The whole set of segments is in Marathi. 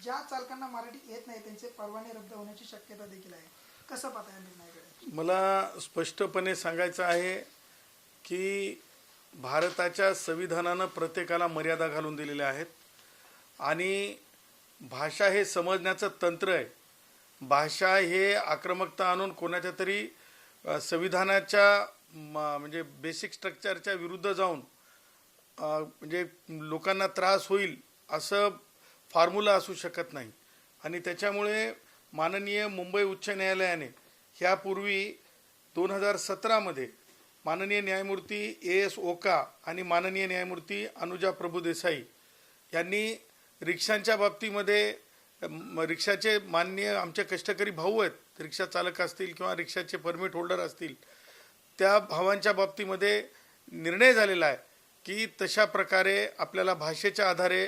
ज्या चालकांना मराठी येत नाही त्यांचे परवाने रद्द होण्याची शक्यता देखील आहे. कसं पाहता या निर्णयाकडे? मला स्पष्टपणे सांगायचं आहे की भारताच्या संविधानानं प्रत्येकाला मर्यादा घालून दिलेल्या आहेत आणि भाषा हे समजण्याचं तंत्र आहे. भाषा हे आक्रमकता आणून कोणाच्या तरी संविधानाच्या म्हणजे बेसिक स्ट्रक्चरच्या विरुद्ध जाऊन म्हणजे लोकांना त्रास होईल असं फॉर्म्युला असू शकत नाही. आणि त्याच्यामुळे माननीय मुंबई उच्च न्यायालयाने ह्यापूर्वी 2017 माननीय न्यायमूर्ती A.S. ओका आणि माननीय न्यायमूर्ती अनुजा प्रभुदेसाई यांनी रिक्षांच्या बाबतीमध्ये रिक्षाचे माननीय आमचे कष्टकरी भाऊ आहेत, रिक्षा चालक असतील किंवा रिक्षाचे परमिट होल्डर असतील, त्या भावांच्या बाबतीमध्ये निर्णय झालेला आहे की तशा प्रकारे आपल्याला भाषेच्या आधारे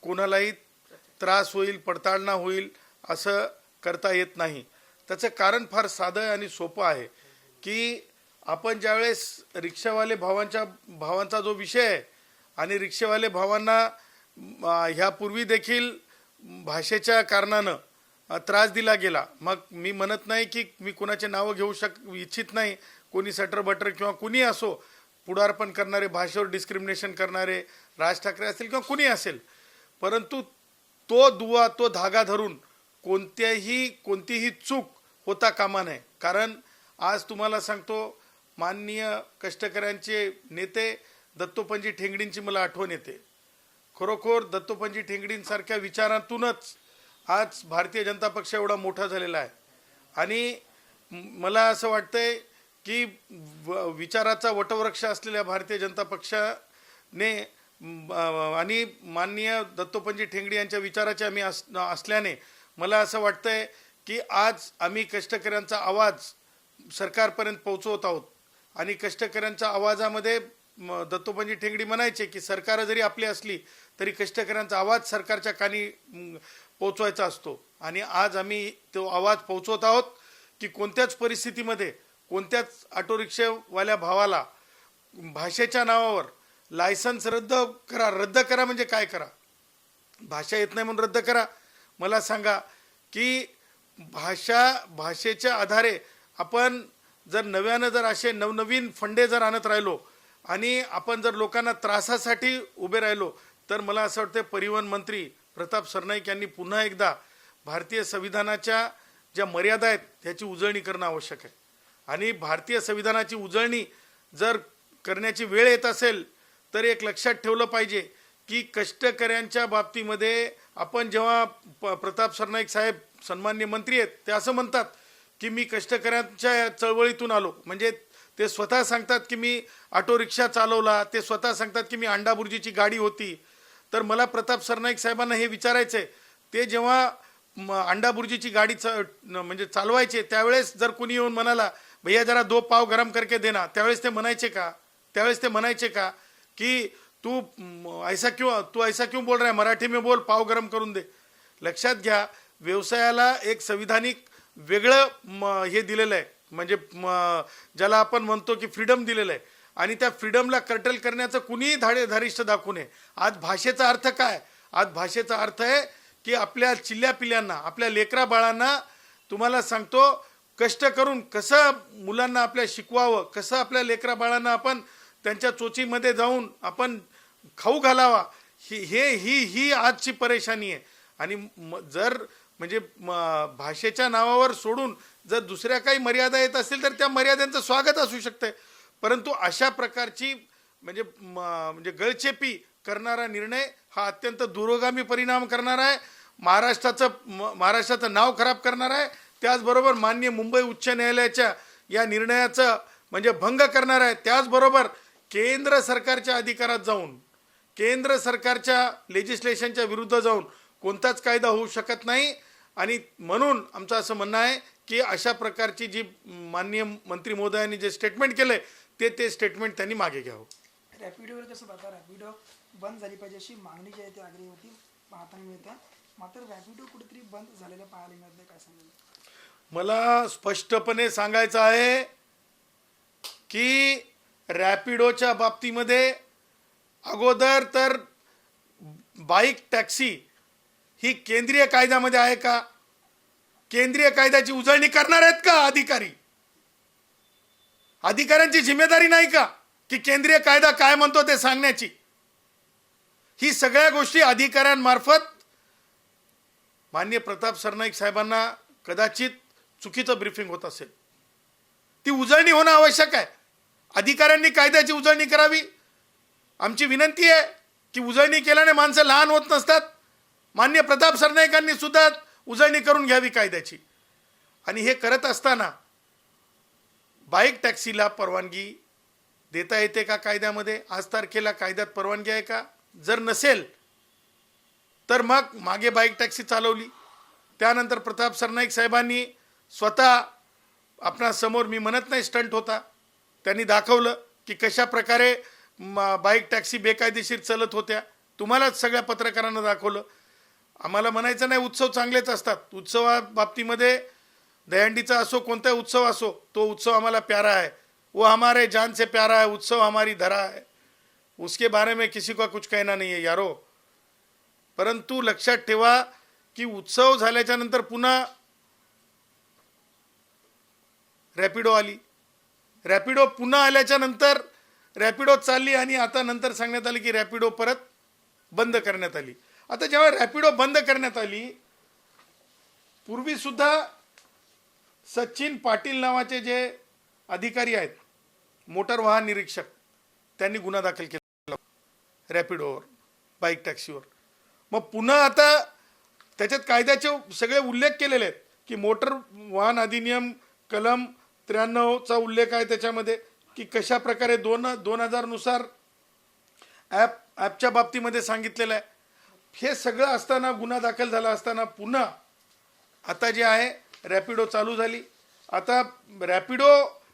कोणालाही त्रास होईल, पडताळणा होईल असं करता येत नाही. त्याचं कारण फार साधं आणि सोपं आहे की आपण ज्यावेळेस रिक्षावाले भावांचा जो विषय आहे आणि रिक्षावाले भावांना ह्यापूर्वी देखील भाषेच्या कारणानं त्रास दिला गेला. मग मी म्हणत नाही की मी कोणाचे नावं घेऊ इच्छित नाही, कोणी सटर बटर किंवा कुणी असो, पुढारपण करणारे, भाषेवर डिस्क्रिमिनेशन करणारे राज ठाकरे असतील किंवा कुणी असेल, परंतु तो दुवा, तो धागा धरून कोणतीही चूक होता कामा नये. कारण आज तुम्हाला सांगतो, माननीय कष्टकऱ्यांचे नेते दत्तोपंत ठेंगडींची मला आठवण येते. खरोखर दत्तोपंत ठेंगडींसारख्या विचारातूनच आज भारतीय जनता पक्ष एवढा मोठा झालेला आहे. आणि मला असं वाटतंय की विचाराचा वटवृक्ष असलेल्या भारतीय जनता पक्षाने आणि माननीय दत्तोपंत ठेंगडी यांच्या विचाराचे आम्ही असल्याने मला असं वाटतंय की आज आम्ही कष्टकऱ्यांचा आवाज सरकारपर्यंत पोहोचवत आहोत. आणि कष्टकऱ्यांच्या आवाजामध्ये दत्तोपंत ठेंगडी म्हणायचे की सरकार जरी आपली असली तरी कष्टकऱ्यांचा आवाज सरकारच्या कानी पोहोचवायचा असतो. आणि आज आम्ही तो आवाज पोहोचवत आहोत की कोणत्याच परिस्थितीमध्ये कोणत्याच ऑटो रिक्षावाल्या भावाला भाषेच्या नावावर लायसन्स रद्द करा म्हणजे काय करा? भाषा येत नाही म्हणून रद्द करा? मला सांगा की भाषेच्या आधारे आपण जर नव्यानं जर असे नवनवीन फंडे जर आणत राहिलो आणि आपण जर लोकांना त्रासासाठी उभे राहिलो तर मला असं वाटतं परिवहन मंत्री प्रताप सरनाईक यांनी पुन्हा एकदा भारतीय संविधानाच्या ज्या मर्यादा आहेत त्याची उजळणी करणं आवश्यक आहे. आणि भारतीय संविधानाची उजळणी जर करण्याची वेळ येत असेल तर एक लक्षात ठेवलं पाहिजे की कष्टकऱ्यांच्या बाबतीमध्ये आपण जेव्हा प्रताप सरनाईक साहेब सन्मान्य मंत्री आहेत, ते असं म्हणतात की मी कष्टकऱ्यांच्या चळवळीतून आलो. म्हणजे ते स्वतः सांगतात की मी ऑटो रिक्षा चालवला, ते स्वतः सांगतात की मी अंडाबुर्जीची गाडी होती. तर मला प्रताप सरनाईक साहेबांना हे विचारायचं आहे, ते जेव्हा अंडाबुर्जीची गाडी म्हणजे चालवायचे त्यावेळेस जर कोणी येऊन म्हणाला भैया जरा 2 पाव गरम करके देना, त्यावेळेस ते म्हणायचे का की तू ऐसा क्यों बोल रहा है, मराठी में बोल, पाव गरम करून दे. लक्षात घ्या, व्यवसायाला एक संविधानिक वेगळं हे दिलेलं आहे, म्हणजे ज्याला आपण म्हणतो की फ्रीडम दिलेलं आहे. आणि त्या फ्रीडमला कर्टल करण्याचं कुणीही धारिष्ट दाखवू नये. आज भाषेचा अर्थ काय? आज भाषेचा अर्थ आहे की आपल्या चिल्ल्या पिल्यांना, आपल्या लेकरा बाळांना तुम्हाला सांगतो कष्ट करून कसं मुलांना आपल्या शिकवावं, कसं आपल्या लेकरा बाळांना आपण त्यांच्या चोचीमध्ये जाऊन आपण खाऊ घालावा, ही आजची परेशानी आहे. आणि जर म्हणजे भाषेच्या नावावर सोडून जर दुसऱ्या काही मर्यादा येत असतील तर त्या मर्यादांचं स्वागत असू शकते, परंतु अशा प्रकारची म्हणजे गळचेपी करणारा निर्णय हा अत्यंत दूरगामी परिणाम करणार आहे, महाराष्ट्राचं नाव खराब करणार आहे. त्याचबरोबर माननीय मुंबई उच्च न्यायालयाच्या या निर्णयाचं म्हणजे भंग करणार आहे. त्याचबरोबर केंद्र सरकारच्या अधिकारात जाऊन, केंद्र सरकारच्या लेजिस्लेशनच्या विरुद्ध जाऊन कोणताच कायदा होऊ शकत नाही. आणि म्हणून आमचं असं म्हणणं आहे की अशा प्रकारची जी माननीय मंत्री महोदयांनी जे स्टेटमेंट केलं ते स्टेटमेंट त्यांनी मागे घ्यावं. रॅपिडोवर कसं पाहता, रॅपिडो बंद झाली पाहिजे अशी मागणी जी आहे ती आग्रही होती, पाहताना मिळते. मात्र रॅपिडो कुठेतरी बंद झालेलं पाहायला मिळत नाही, काय सांगेल? मला स्पष्टपणे सांगायचं आहे की रॅपिडोच्या बाबतीमध्ये अगोदर तर बाईक टॅक्सी ही केंद्रीय कायद्यामध्ये आहे का? केंद्रीय कायद्याची उजळणी करणार आहेत का अधिकारी? अधिकाऱ्यांची जिम्मेदारी नाही का की केंद्रीय कायदा काय म्हणतो ते सांगण्याची? ही सगळ्या गोष्टी अधिकाऱ्यांमार्फत माननीय प्रताप सरनाईक साहेबांना कदाचित चुकीचं ब्रीफिंग होत असेल. ती उजळणी होणं आवश्यक आहे. अधिकाऱ्यांनी कायद्याची उजळणी करावी. आमची विनंती आहे की उजळणी केल्याने माणसं लहान होत नसतात. माननीय प्रताप सरनाईकांनी सुद्धा उजळणी करून घ्यावी कायद्याची. आणि हे करत असताना बाईक टॅक्सीला परवानगी देता येते का कायद्यामध्ये? आज तारखेला कायद्यात परवानगी आहे का? जर नसेल तर मग मागे बाईक टॅक्सी चालवली. त्यानंतर प्रताप सरनाईक साहेबांनी स्वतः आपणासमोर, मी म्हणत नाही स्टंट होता, त्यांनी दाखवलं की कशा प्रकारे बाईक टॅक्सी बेकायदेशीर चालत होत्या. तुम्हालाच सगळ्या पत्रकारांना दाखवलं. आम्हाला म्हणायचं नाही उत्सव चांगलेच असतात. उत्सवाबाबतीमध्ये दहीहंडीचा असो कोणताही उत्सव असो, तो उत्सव आम्हाला प्यारा है. वो हमारे जान से प्यारा है. उत्सव हमारी धरा है. उसके बारे में किसी का कुछ कहना नहीं है यारो. परंतु लक्षात ठेवा की उत्सव झाल्याच्या नंतर पुन्हा रॅपिडो आली. रॅपिडो पुन्हा आल्याच्या नंतर रॅपिडो चालली आणि आता नंतर सांगण्यात आली की रॅपिडो परत बंद करण्यात आली. आता जेव्हा रॅपिडो बंद करण्यात आली, पूर्वी सुद्धा सचिन पाटील नावाचे जे अधिकारी आहेत, मोटर वाहन निरीक्षक, त्यांनी गुन्हा दाखल केला रॅपिडोवर, बाईक टॅक्सीवर. मग पुन्हा आता त्याच्यात कायद्याचे सगळे उल्लेख केलेले आहेत की मोटर वाहन अधिनियम कलम 93चा उल्लेख आहे त्याच्यामध्ये की कशा प्रकारे 2000 नुसार ॲपच्या बाबतीमध्ये सांगितलेलं आहे. हे सगळं असताना, गुन्हा दाखल झाला असताना पुन्हा आता जे आहे रॅपिडो चालू झाली. आता रॅपिडो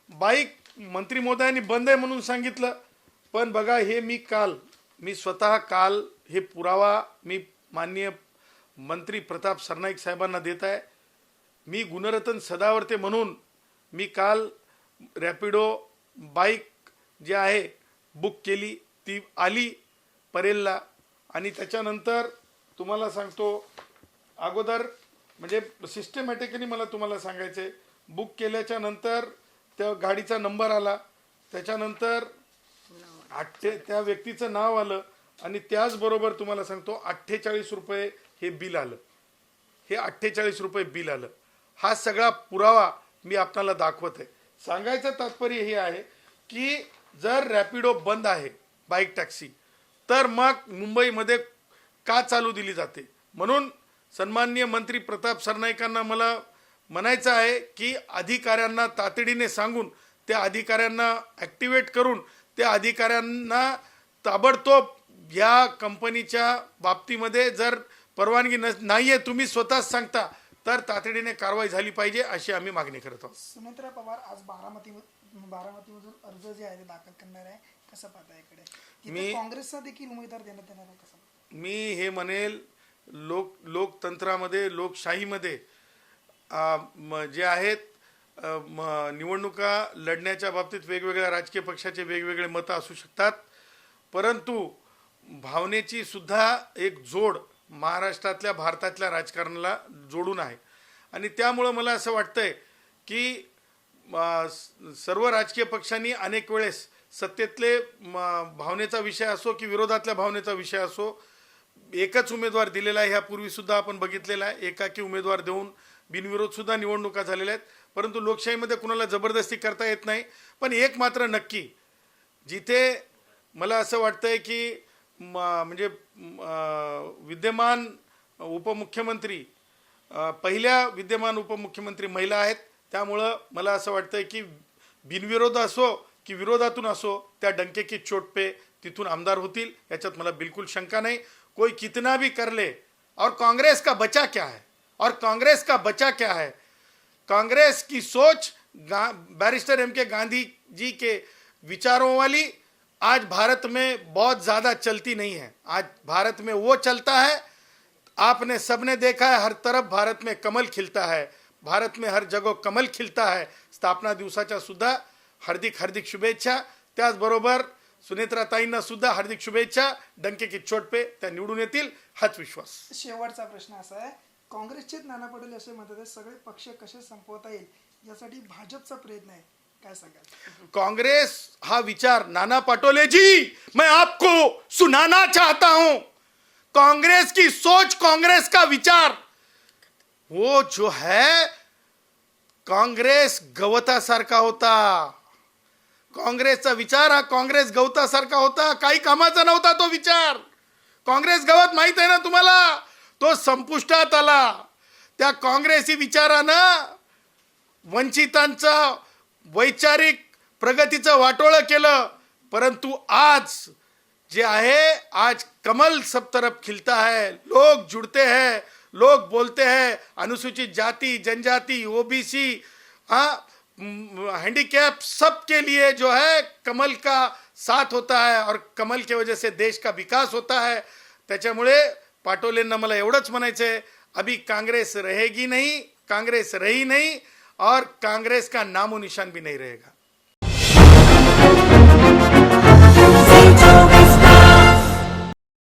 बाईक मंत्री महोदयांनी बंद आहे म्हणून सांगितलं, पण बघा हे मी स्वतः काल हे पुरावा मी माननीय मंत्री प्रताप सरनाईक साहेबांना देत आहे. मी गुणरत्न सदावर्ते म्हणून मी काल रॅपिडो बाईक जी आहे बुक केली, ती आली परेलला. आणि त्याच्यानंतर तुम्हाला सांगतो, अगोदर म्हणजे सिस्टमॅटिकली मला तुम्हाला सांगायचं आहे, बुक केल्याच्या नंतर त्या गाडीचा नंबर आला, त्याच्यानंतर त्या व्यक्तीचं नाव आलं आणि त्याचबरोबर तुम्हाला सांगतो 48 रुपये हे बिल आलं. हे 48 रुपये बिल आलं. हा सगळा पुरावा मी आपल्याला दाखवत आहे. सांगायचं तात्पर्य हे आहे की जर रॅपिडो बंद आहे बाईक टॅक्सी, तर मग मुंबईमध्ये का चालू दिली जाते? म्हणून सन्माननीय मंत्री प्रताप सरनाईकांना मला म्हणायचं आहे की अधिकाऱ्यांना तातडीने सांगून, त्या अधिकाऱ्यांना ॲक्टिवेट करून, त्या अधिकाऱ्यांना ताबडतोब या कंपनीच्या बाबतीमध्ये जर परवानगी नाही आहे, तुम्ही स्वतःच सांगता, तर तातडीने कारवाई झाली पाहिजे अशी आम्ही मागणी करत आहोत. सुनेत्रा पवार आज बारामतीमधून अर्ज जे आहे ते दाखल करणार आहे, कसं पाहता इकडे? मी काँग्रेसचा देखील उमेदवार देण्यात येणार आहे, कसं? मी हे म्हणेल, लोकतंत्रामध्ये, लोकशाहीमध्ये जे आहेत निवडणुका लढण्याच्या बाबतीत वेगवेगळ्या राजकीय पक्षाचे वेगवेगळे मतं असू शकतात, परंतु भावनेची सुद्धा एक जोड महाराष्ट्रातल्या, भारतातल्या राजकारणाला जोडून आहे. आणि त्यामुळं मला असं वाटतंय की सर्व राजकीय पक्षांनी अनेक वेळेस सत्तेतले भावनेचा विषय असो की विरोधातल्या भावनेचा विषय असो, एकच उमेदवार दिलेला आहे. ह्यापूर्वीसुद्धा आपण बघितलेला आहे, एकाकी उमेदवार देऊन बिनविरोधसुद्धा निवडणुका झालेल्या आहेत. परंतु लोकशाहीमध्ये कुणाला जबरदस्ती करता येत नाही. पण एक मात्र नक्की, जिथे मला असं वाटतंय की म्हणजे विद्यमान उपमुख्यमंत्री, पहिल्या विद्यमान उपमुख्यमंत्री महिला आहेत, त्यामुळं मला असं वाटतंय की बिनविरोध असो की विरोधातून असो, त्या डंके की चोट पे तिथून आमदार होतील, याच्यात मला बिल्कुल शंका नहीं. कोई कितना भी कर ले, और कांग्रेस का बचा क्या है, और कांग्रेस का बचा क्या है? कांग्रेस की सोच बैरिस्टर M.K. गांधी जी के विचारों वाली आज भारत में बहुत ज़्यादा चलती नहीं है. आज भारत में वो चलता है, आपने सबने देखा है, हर तरफ भारत में कमल खिलता है, भारत में हर जगह कमल खिलता है. स्थापना दिवसाच्या सुद्धा हार्दिक हार्दिक शुभेच्छा. त्याचबरोबर सुनेत्राताईंना सुद्धा हार्दिक शुभेच्छा. डंके की चोट पे त्या निवडून येतील हाच विश्वास. शेवटचा प्रश्न असा आहे, काँग्रेसचेच नाना पटोले असे म्हणतात आहे, सगळे पक्ष कसे संपवता येईल यासाठी भाजपचा प्रयत्न आहे, काय सांगाल? कांग्रेस हा विचार, नाना पटोले जी मैं आपको सुनाना चाहता हूं, कांग्रेस की सोच, कांग्रेस का विचार वो जो है, कांग्रेस गवतासारखा होता. काँग्रेसचा विचार हा काँग्रेस गवतासारखा होता, काही कामाचा नव्हता तो विचार. काँग्रेस गवत माहित आहे ना तुम्हाला, तो संपुष्टात आला. त्या काँग्रेसी विचारानं वंचितांचं वैचारिक प्रगतीचं वाटोळं केलं. परंतु आज जे आहे, आज कमल सब तरफ खिलता है, लोग जुड़ते हैं, लोग बोलते हैं, अनुसूचित जाति, जनजाति, ओबीसी, हैंडीकैप, सबके लिए जो है कमल का साथ होता है और कमल की वजह से देश का विकास होता है. त्याच्यामुळे पाटोलेंना मला एवढंच म्हणायचं आहे, अभी कांग्रेस रहेगी नहीं, कांग्रेस रही नहीं और कांग्रेस का नामो निशान भी नहीं रहेगा.